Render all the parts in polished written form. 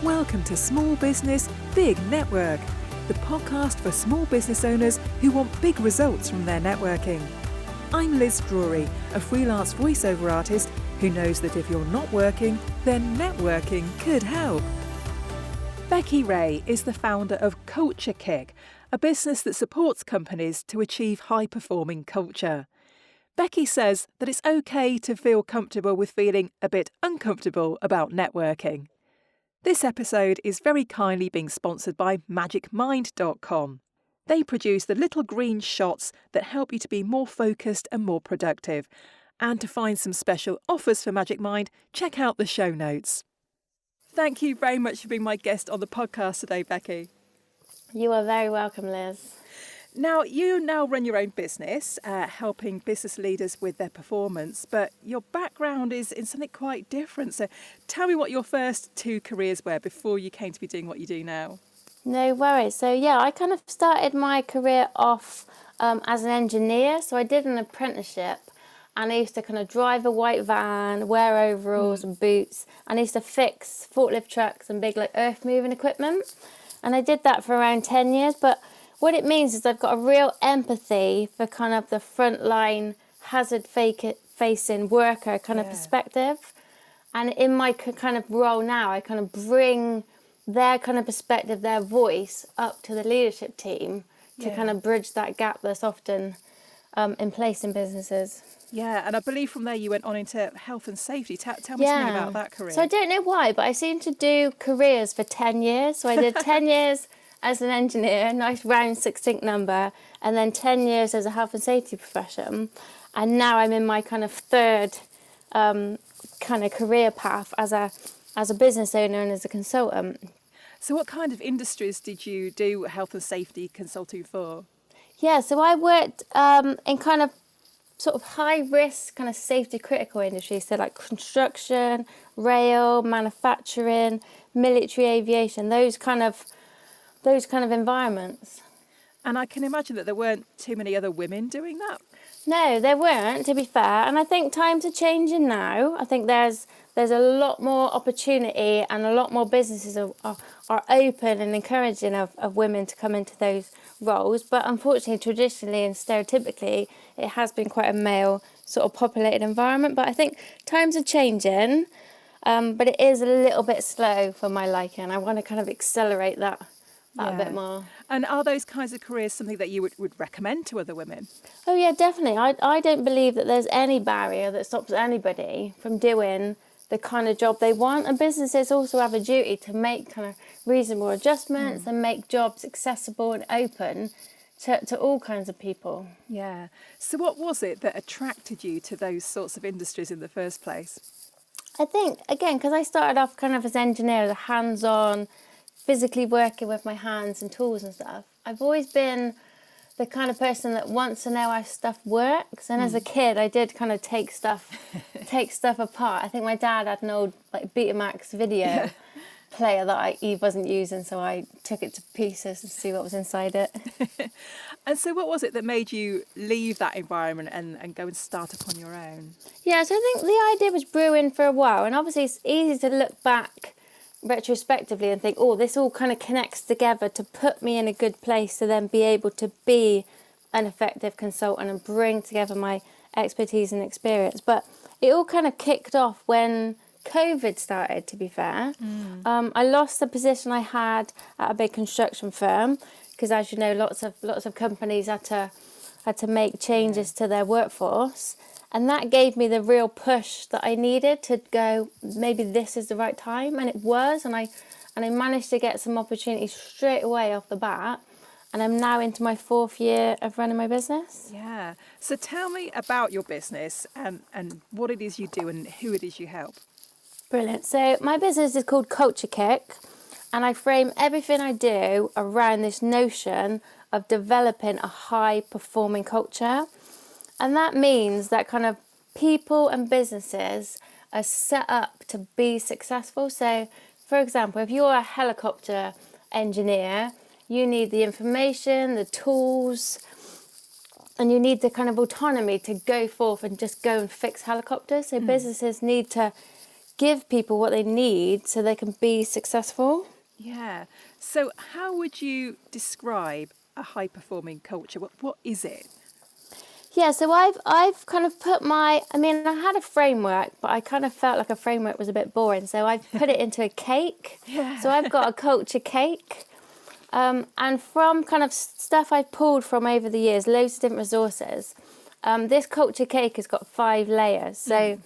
Welcome to Small Business, Big Network, the podcast for small business owners who want big results from their networking. I'm Liz Drury, a freelance voiceover artist who knows that if you're not working, then networking could help. Becky Ray is the founder of Culture Kick, a business that supports companies to achieve high-performing culture. Becky says that it's okay to feel comfortable with feeling a bit uncomfortable about networking. This episode is very kindly being sponsored by magicmind.com. They produce the little green shots that help you to be more focused and more productive. And to find some special offers for Magic Mind, check out the show notes. Thank you very much for being my guest on the podcast today, Becky. You are very welcome, Liz. Now, you run your own business, helping business leaders with their performance, but your background is in something quite different. So tell me what your first two careers were before you came to be doing what you do now. No worries. So, I kind of started my career off as an engineer. So I did an apprenticeship and I used to kind of drive a white van, wear overalls and boots. And I used to fix forklift trucks and big earth moving equipment. And I did that for around 10 years. But what it means is I've got a real empathy for kind of the frontline hazard-facing worker kind of perspective. And in my kind of role now, I kind of bring their kind of perspective, their voice up to the leadership team to kind of bridge that gap that's often in place in businesses. Yeah, and I believe from there you went on into health and safety. Tell me something about that career. So I don't know why, but I seem to do careers for 10 years. So I did 10 years as an engineer, nice round succinct number, and then 10 years as a health and safety profession. And now I'm in my kind of third kind of career path as a business owner and as a consultant. So what kind of industries did you do health and safety consulting for? Yeah, so I worked in kind of sort of high risk kind of safety critical industries, so like construction, rail, manufacturing, military aviation, those kind of environments. And I can imagine that there weren't too many other women doing that. No, there weren't, to be fair. And I think times are changing now. I think there's a lot more opportunity and a lot more businesses are open and encouraging of women to come into those roles. But unfortunately, traditionally and stereotypically, it has been quite a male sort of populated environment. But I think times are changing, but it is a little bit slow for my liking. I want to kind of accelerate that a bit more. And are those kinds of careers something that you would recommend to other women? Oh yeah, definitely. I don't believe that there's any barrier that stops anybody from doing the kind of job they want, and businesses also have a duty to make kind of reasonable adjustments and make jobs accessible and open to all kinds of people. Yeah. So what was it that attracted you to those sorts of industries in the first place? I think, again, because I started off kind of as engineer, as a hands-on, physically working with my hands and tools and stuff. I've always been the kind of person that wants to know how stuff works. And as a kid, I did kind of take stuff apart. I think my dad had an old Betamax video player that he wasn't using, so I took it to pieces to see what was inside it. And so what was it that made you leave that environment and go and start up on your own? Yeah, so I think the idea was brewing for a while. And obviously it's easy to look back retrospectively and think, this all kind of connects together to put me in a good place to then be able to be an effective consultant and bring together my expertise and experience. But it all kind of kicked off when COVID started, to be fair. I lost the position I had at a big construction firm because, as you know, lots of companies had to make changes to their workforce. And that gave me the real push that I needed to go, maybe this is the right time. And it was. And I managed to get some opportunities straight away off the bat. And I'm now into my 4th year of running my business. Yeah. So tell me about your business and what it is you do and who it is you help. Brilliant. So my business is called Culture Kick. And I frame everything I do around this notion of developing a high-performing culture. And that means that kind of people and businesses are set up to be successful. So, for example, if you're a helicopter engineer, you need the information, the tools, and you need the kind of autonomy to go forth and just go and fix helicopters. So businesses need to give people what they need so they can be successful. Yeah. So how would you describe a high-performing culture? What is it? Yeah, so I've kind of put I had a framework, but I kind of felt like a framework was a bit boring. So I've put it into a cake. Yeah. So I've got a culture cake. And from kind of stuff I've pulled from over the years, loads of different resources, this culture cake has got 5 layers. So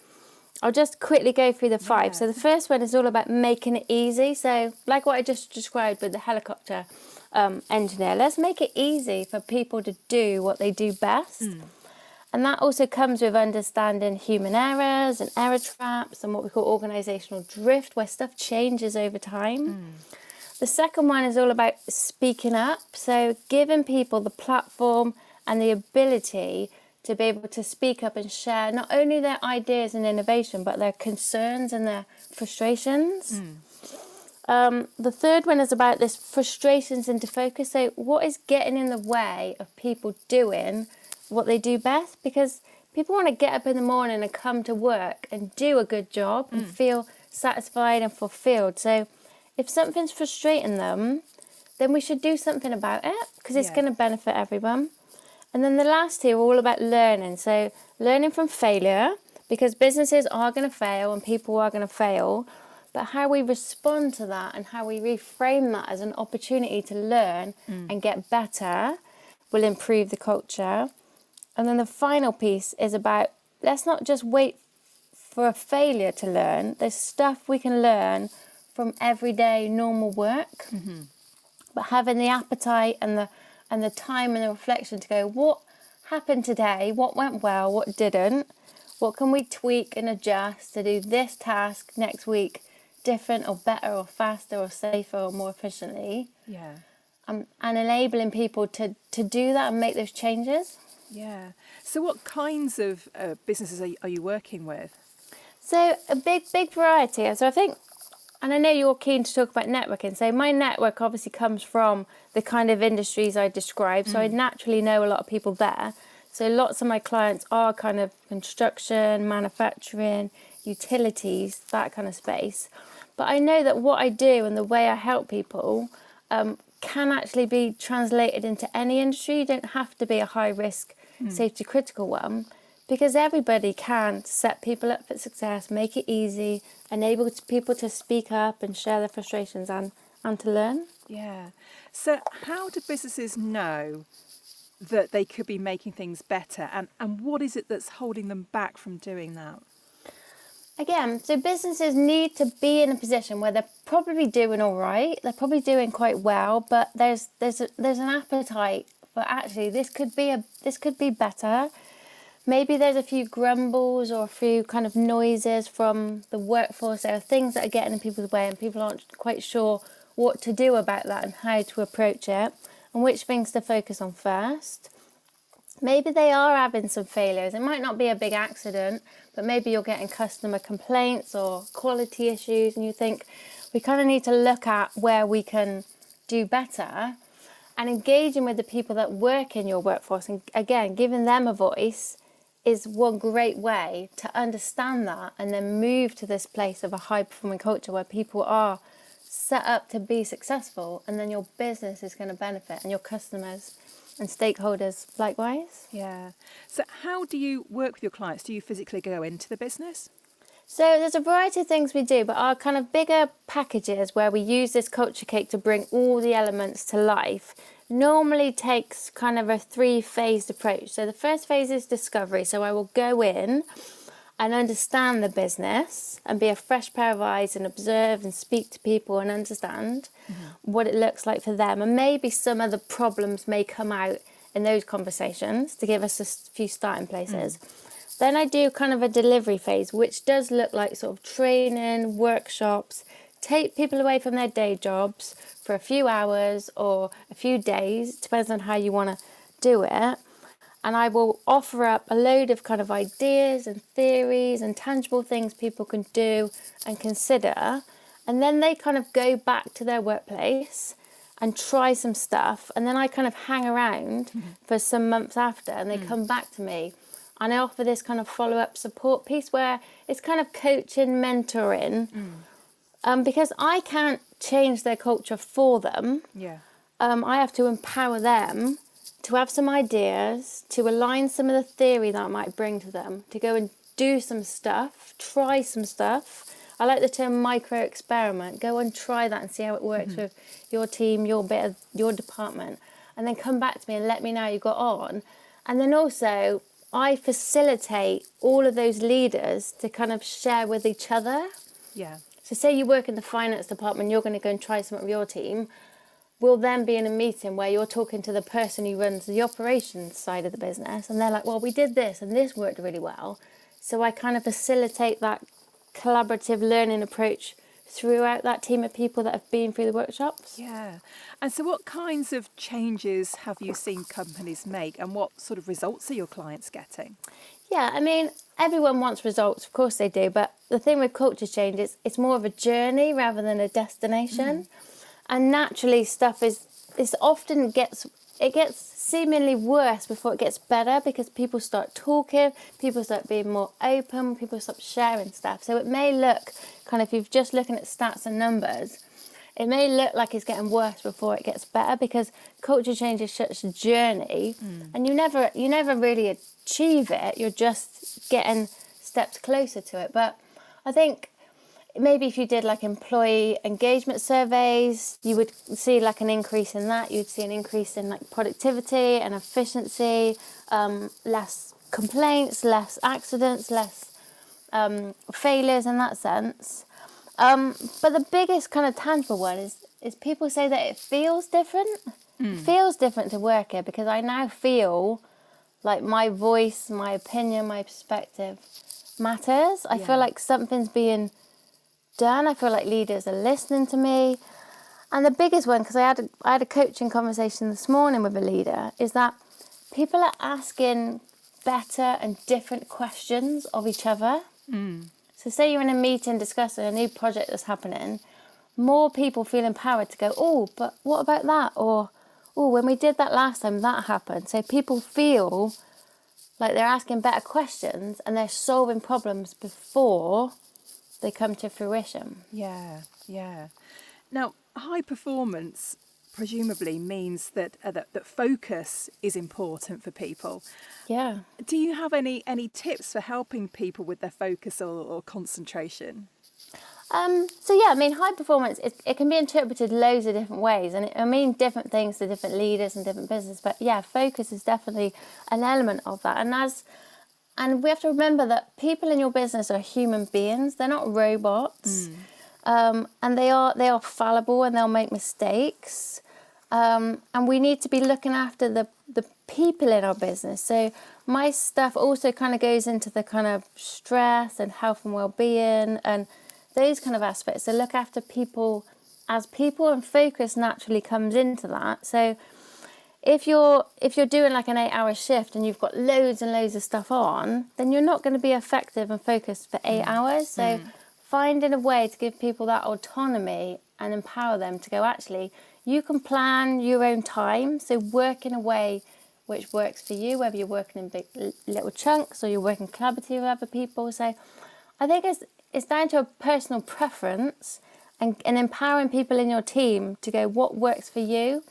I'll just quickly go through the 5. Yeah. So the first one is all about making it easy. So like what I just described with the helicopter engineer, let's make it easy for people to do what they do best. And that also comes with understanding human errors and error traps and what we call organisational drift, where stuff changes over time. The second one is all about speaking up. So giving people the platform and the ability to be able to speak up and share not only their ideas and innovation, but their concerns and their frustrations. The third one is about this frustrations into focus. So what is getting in the way of people doing what they do best? Because people want to get up in the morning and come to work and do a good job and feel satisfied and fulfilled. So if something's frustrating them, then we should do something about it, because it's going to benefit everyone. And then the last 2 are all about learning. So learning from failure, because businesses are going to fail and people are going to fail, but how we respond to that and how we reframe that as an opportunity to learn and get better will improve the culture. And then the final piece is about, let's not just wait for a failure to learn. There's stuff we can learn from everyday normal work, but having the appetite and the time and the reflection to go, what happened today, what went well, what didn't, what can we tweak and adjust to do this task next week different or better or faster or safer or more efficiently. And enabling people to do that and make those changes. Yeah. So what kinds of businesses are you working with? So a big variety. So I think, and I know you're keen to talk about networking. So my network obviously comes from the kind of industries I described. So I naturally know a lot of people there. So lots of my clients are kind of construction, manufacturing, utilities, that kind of space. But I know that what I do and the way I help people can actually be translated into any industry. You don't have to be a high risk, safety critical one, because everybody can set people up for success, make it easy, enable people to speak up and share their frustrations and to learn. Yeah. So how do businesses know that they could be making things better, and what is it that's holding them back from doing that? Again, so businesses need to be in a position where they're probably doing all right, they're probably doing quite well, but there's an appetite for actually this could be better. Maybe there's a few grumbles or a few kind of noises from the workforce. There are things that are getting in people's way and people aren't quite sure what to do about that and how to approach it and which things to focus on first. Maybe they are having some failures. It might not be a big accident, but maybe you're getting customer complaints or quality issues and you think we kind of need to look at where we can do better, and engaging with the people that work in your workforce and again, giving them a voice is one great way to understand that and then move to this place of a high performing culture where people are set up to be successful, and then your business is going to benefit and your customers and stakeholders likewise. Yeah. So how do you work with your clients? Do you physically go into the business? So there's a variety of things we do, but our kind of bigger packages where we use this culture cake to bring all the elements to life normally takes kind of a 3-phased approach. So the first phase is discovery. So I will go in and understand the business and be a fresh pair of eyes and observe and speak to people and understand what it looks like for them. And maybe some of the problems may come out in those conversations to give us a few starting places. Then I do kind of a delivery phase, which does look like sort of training, workshops, take people away from their day jobs for a few hours or a few days, depends on how you want to do it. And I will offer up a load of kind of ideas and theories and tangible things people can do and consider. And then they kind of go back to their workplace and try some stuff. And then I kind of hang around for some months after and they come back to me. And I offer this kind of follow-up support piece where it's kind of coaching, mentoring, because I can't change their culture for them. Yeah. I have to empower them to have some ideas, to align some of the theory that I might bring to them, to go and do some stuff, try some stuff. I like the term micro experiment. Go and try that and see how it works with your team, your bit of your department, and then come back to me and let me know how you got on. And then also I facilitate all of those leaders to kind of share with each other. Yeah. So say you work in the finance department, you're going to go and try something with your team. We'll then be in a meeting where you're talking to the person who runs the operations side of the business, and they're like, well, we did this and this worked really well. So I kind of facilitate that collaborative learning approach throughout that team of people that have been through the workshops. Yeah. And so what kinds of changes have you seen companies make, and what sort of results are your clients getting? Yeah, I mean, everyone wants results, of course they do, but the thing with culture change is it's more of a journey rather than a destination. And naturally stuff it gets seemingly worse before it gets better, because people start talking, people start being more open, people start sharing stuff. So it may look kind of, if you're just looking at stats and numbers, it may look like it's getting worse before it gets better, because culture change is such a journey, and you never really achieve it. You're just getting steps closer to it. But I think maybe if you did like employee engagement surveys, you would see like an increase in that. You'd see an increase in like productivity and efficiency, less complaints, less accidents, less failures in that sense. But the biggest kind of tangible one is people say that it feels different. It feels different to work here, because I now feel like my voice, my opinion, my perspective matters. I feel like something's being done. I feel like leaders are listening to me. And the biggest one, because I had a coaching conversation this morning with a leader, is that people are asking better and different questions of each other. So say you're in a meeting discussing a new project that's happening, more people feel empowered to go, oh, but what about that? Or, oh, when we did that last time, that happened. So people feel like they're asking better questions and they're solving problems before they come to fruition. Yeah, yeah. Now, high performance presumably means that that focus is important for people. Yeah. Do you have any tips for helping people with their focus or concentration? So yeah, I mean, high performance, it can be interpreted loads of different ways, and I mean different things to different leaders and different businesses. But yeah, focus is definitely an element of that. And we have to remember that people in your business are human beings; they're not robots, and they are fallible and they'll make mistakes. And we need to be looking after the people in our business. So my stuff also kind of goes into the kind of stress and health and well-being and those kind of aspects. So look after people as people, and focus naturally comes into that. So if you're doing like an 8-hour shift and you've got loads and loads of stuff on, then you're not going to be effective and focused for 8 hours. So finding a way to give people that autonomy and empower them to go, actually, you can plan your own time. So work in a way which works for you, whether you're working in big little chunks or you're working collaboratively with other people. So I think it's down to a personal preference and empowering people in your team to go, what works for you?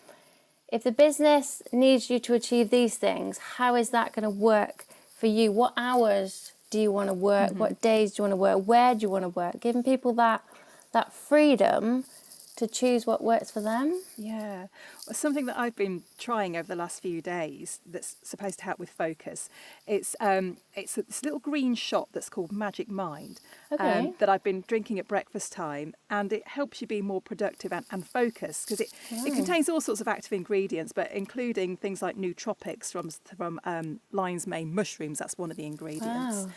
If the business needs you to achieve these things, how is that going to work for you? What hours do you want to work? What days do you want to work? Where do you want to work? Giving people that freedom to choose what works for them. Yeah. Well, something that I've been trying over the last few days that's supposed to help with focus, it's this little green shot that's called Magic Mind, that I've been drinking at breakfast time, and it helps you be more productive and focused, because it contains all sorts of active ingredients, but including things like nootropics from lion's mane mushrooms. That's one of the ingredients. Wow.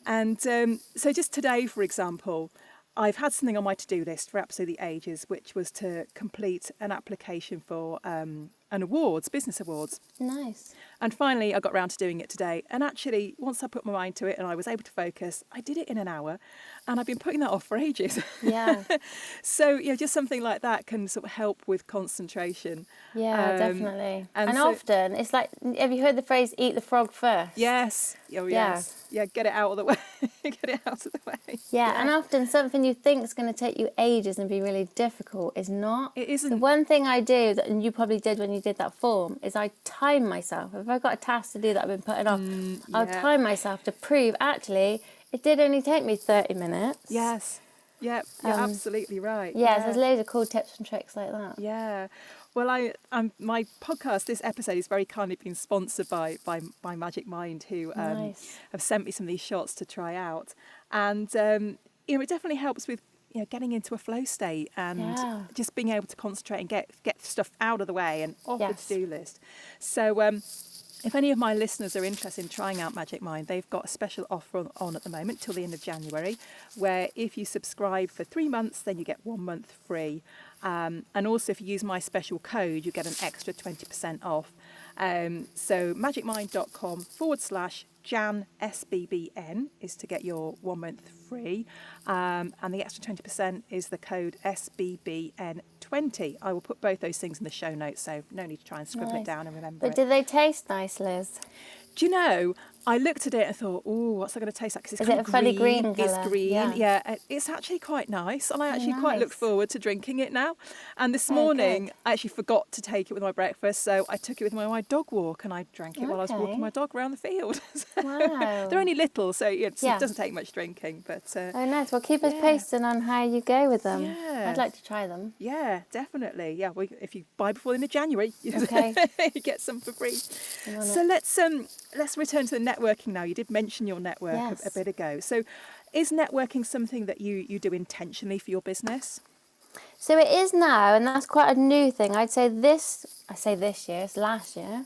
And so just today, for example, I've had something on my to-do list for absolutely ages, which was to complete an application for business awards. Nice. And finally, I got around to doing it today. And actually, once I put my mind to it and I was able to focus, I did it in an hour. And I've been putting that off for ages. Yeah. So, just something like that can sort of help with concentration. Yeah, definitely. and And so- often it's like, have you heard the phrase "eat the frog first"? Yes. Oh, yes. Yeah, get it out of the way. Get it out of the way. Yeah, and often something you think is going to take you ages and be really difficult is not. It isn't. The one thing I do, and you probably did when you did that form, is I time myself. If I've got a task to do that I've been putting off, I'll time myself to prove, actually, it did only take me 30 minutes. Yes. Yeah, you're absolutely right. Yeah, there's loads of cool tips and tricks like that. Yeah. Well, my podcast, this episode is very kindly been sponsored by Magic Mind, who Nice. have sent me some of these shots to try out. And, it definitely helps with, getting into a flow state and just being able to concentrate and get stuff out of the way and off the to-do list. So if any of my listeners are interested in trying out Magic Mind, they've got a special offer on at the moment till the end of January, where if you subscribe for 3 months, then you get 1 month free. And also if you use my special code, you get an extra 20% off. So magicmind.com/JanSBBN is to get your 1 month free. And the extra 20% is the code SBBN20. I will put both those things in the show notes, so no need to try and scribble it down and remember But it. do they taste nice, Liz? Do you know, I looked at it and thought, oh, what's that going to taste like? 'Cause it's Is kind it of a funny green It's colour? green, Yeah. It's actually quite nice. And I actually nice. quite look forward to drinking it now. And this morning, good. I actually forgot to take it with my breakfast. So I took it with my dog walk and I drank it while I was Okay. walking my dog around the field. So Wow. they're only little, so it Yeah. doesn't take much drinking. But Oh, nice. Well, keep us posted on how you go with them. Yeah. I'd like to try them. yeah, definitely. Yeah, if you buy before the end of January, Okay. you get some for free. I'm on So let's return to the networking now. You did mention your network Yes. a bit ago. So is networking something that you do intentionally for your business? So it is now, and that's quite a new thing. I say this year, it's last year.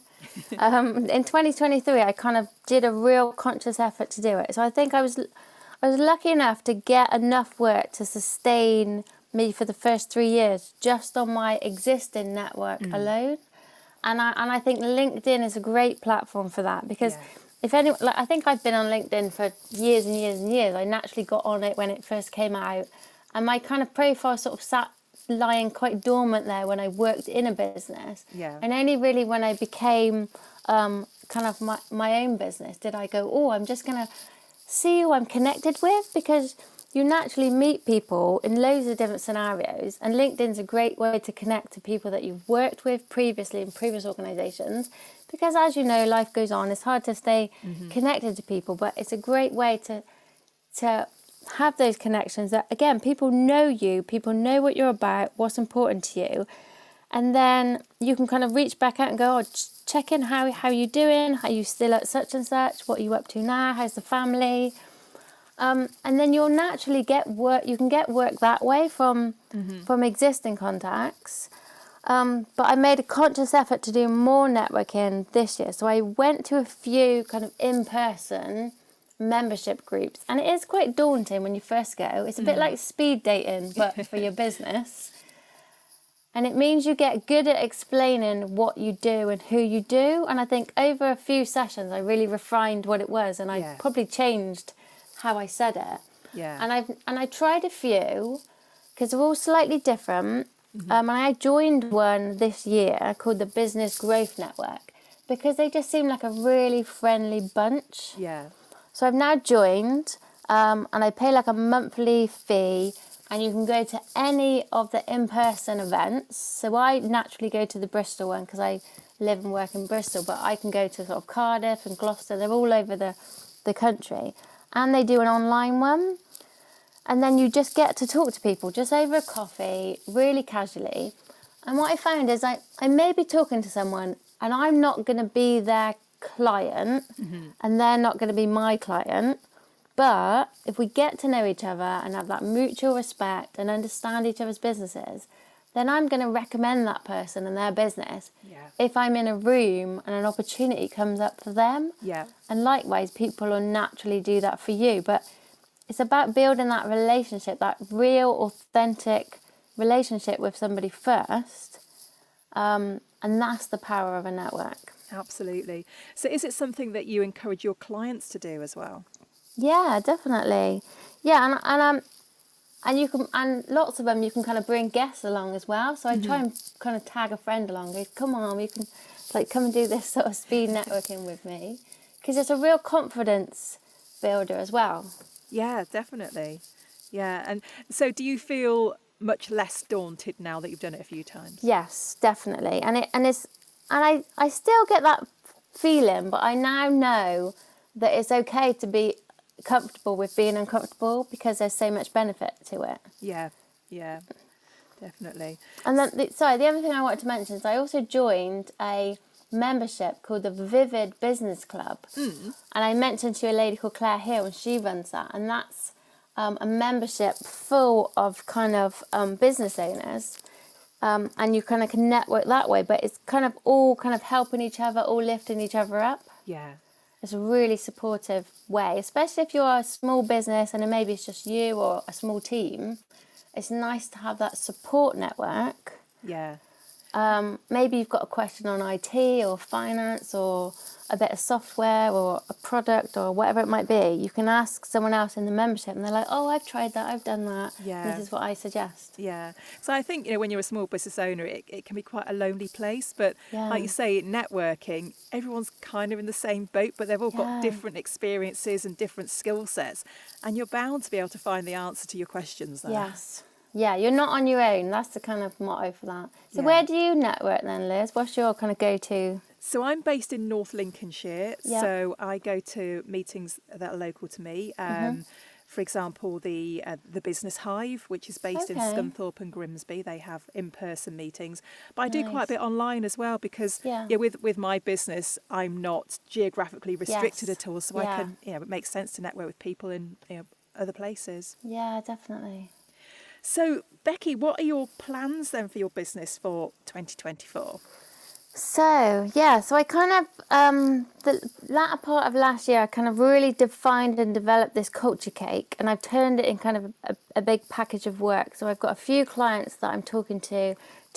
In 2023, I kind of did a real conscious effort to do it. So I think I was lucky enough to get enough work to sustain me for the first 3 years just on my existing network alone. And I think LinkedIn is a great platform for that, because if anyone, I think I've been on LinkedIn for years and years and years. I naturally got on it when it first came out, and my kind of profile sort of sat lying quite dormant there when I worked in a business. Yeah. And only really when I became kind of my own business did I go, oh, I'm just going to see who I'm connected with, because you naturally meet people in loads of different scenarios, and LinkedIn's a great way to connect to people that you've worked with previously in previous organisations, because as you know, life goes on. It's hard to stay connected to people, but it's a great way to have those connections that, again, people know you, people know what you're about, what's important to you, and then you can kind of reach back out and go, oh, check in, how you doing, are you still at such and such, what are you up to now, how's the family? And then you'll naturally get work. You can get work that way from existing contacts. But I made a conscious effort to do more networking this year. So I went to a few kind of in-person membership groups. And it is quite daunting when you first go. It's a bit like speed dating, but for your business. And it means you get good at explaining what you do and who you do. And I think over a few sessions, I really refined what it was. And I probably changed how I said it. Yeah. And I tried a few, because they're all slightly different. And I joined one this year called the Business Growth Network, because they just seem like a really friendly bunch. Yeah. So I've now joined, and I pay like a monthly fee, and you can go to any of the in-person events. So I naturally go to the Bristol one because I live and work in Bristol, but I can go to sort of Cardiff and Gloucester. They're all over the country. And they do an online one. And then you just get to talk to people just over a coffee, really casually. And what I found is I may be talking to someone and I'm not going to be their client and they're not going to be my client. But if we get to know each other and have that mutual respect and understand each other's businesses, then I'm going to recommend that person and their business if I'm in a room and an opportunity comes up for them. Yeah. And likewise, people will naturally do that for you. But it's about building that relationship, that real, authentic relationship with somebody first. And that's the power of a network. Absolutely. So is it something that you encourage your clients to do as well? Yeah, definitely. Yeah, and you can, and lots of them you can kind of bring guests along as well. So I try and kind of tag a friend along. Go, come on, you can like come and do this sort of speed networking with me, because it's a real confidence builder as well. Yeah, definitely. Yeah. And so do you feel much less daunted now that you've done it a few times? Yes, definitely. I still get that feeling, but I now know that it's okay to be comfortable with being uncomfortable, because there's so much benefit to it. Yeah, definitely. And then, the other thing I wanted to mention is I also joined a membership called the Vivid Business Club. And I mentioned to you a lady called Claire Hill, and she runs that. And that's a membership full of kind of business owners. And you kind of can network that way, but it's kind of all kind of helping each other, all lifting each other up. Yeah. It's a really supportive way, especially if you're a small business and maybe it's just you or a small team. It's nice to have that support network. Yeah. Maybe you've got a question on IT or finance or a bit of software or a product or whatever it might be. You can ask someone else in the membership and they're like, oh, I've tried that, I've done that. Yeah. This is what I suggest. Yeah. So I think, when you're a small business owner, it can be quite a lonely place. But like you say, networking, everyone's kind of in the same boat, but they've all got different experiences and different skill sets. And you're bound to be able to find the answer to your questions there. Yes. Yeah, you're not on your own. That's the kind of motto for that. So where do you network then, Liz? What's your kind of go-to? So I'm based in North Lincolnshire. Yeah. So I go to meetings that are local to me. For example, the Business Hive, which is based in Scunthorpe and Grimsby. They have in-person meetings. But I do quite a bit online as well, because with my business, I'm not geographically restricted at all. So I can, it makes sense to network with people in other places. Yeah, definitely. So, Becky, what are your plans then for your business for 2024? So I kind of, the latter part of last year, I kind of really defined and developed this culture cake, and I've turned it in kind of a big package of work. So I've got a few clients that I'm talking to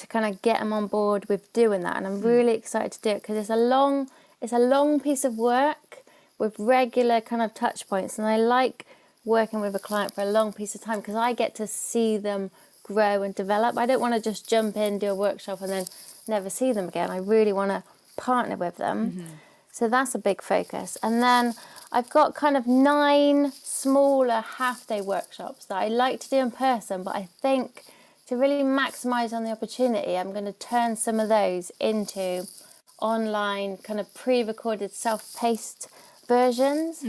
kind of get them on board with doing that. And I'm really excited to do it, because it's a long piece of work with regular kind of touch points. And I like working with a client for a long piece of time, because I get to see them grow and develop. I don't want to just jump in, do a workshop and then never see them again. I really want to partner with them. So that's a big focus. And then I've got kind of 9 smaller half-day workshops that I like to do in person, but I think to really maximise on the opportunity, I'm going to turn some of those into online kind of pre-recorded self-paced versions.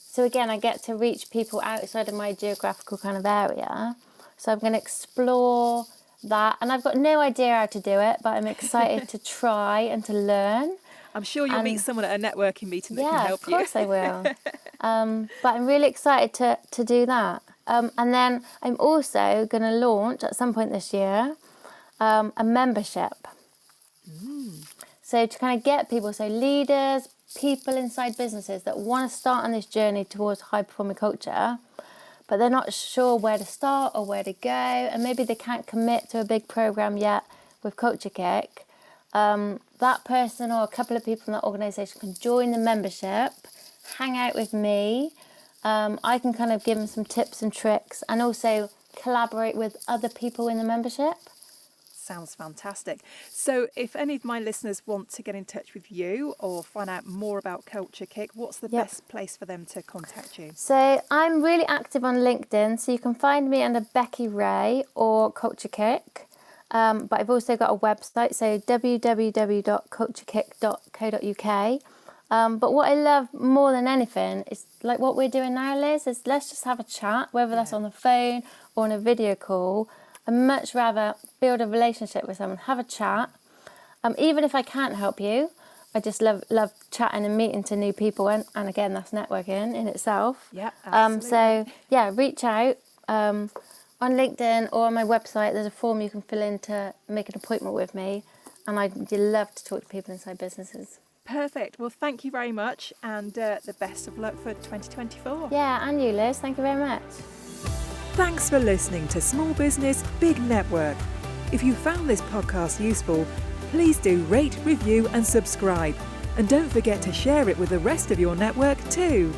So again, I get to reach people outside of my geographical kind of area. So I'm going to explore that. And I've got no idea how to do it, but I'm excited to try and to learn. I'm sure you'll meet someone at a networking meeting that can help you. Yeah, of course I will. But I'm really excited to do that. And then I'm also going to launch at some point this year a membership. So to kind of get people, so leaders, people inside businesses that want to start on this journey towards high-performing culture, but they're not sure where to start or where to go, and maybe they can't commit to a big program yet with Culture Kick. That person or a couple of people in that organisation can join the membership, hang out with me. I can kind of give them some tips and tricks, and also collaborate with other people in the membership. Sounds fantastic. So if any of my listeners want to get in touch with you or find out more about Culture Kick, what's the best place for them to contact you? So I'm really active on LinkedIn, so you can find me under Becky Ray or Culture Kick. But I've also got a website, so www.culturekick.co.uk. But what I love more than anything is like what we're doing now, Liz, is let's just have a chat, whether that's on the phone or on a video call. I'd much rather build a relationship with someone, have a chat. Even if I can't help you, I just love chatting and meeting to new people. And again, that's networking in itself. Yeah, absolutely. Reach out on LinkedIn or on my website. There's a form you can fill in to make an appointment with me. And I'd love to talk to people inside businesses. Perfect. Well, thank you very much, and the best of luck for 2024. Yeah, and you, Liz. Thank you very much. Thanks for listening to Small Business, Big Network. If you found this podcast useful, please do rate, review and subscribe. And don't forget to share it with the rest of your network too.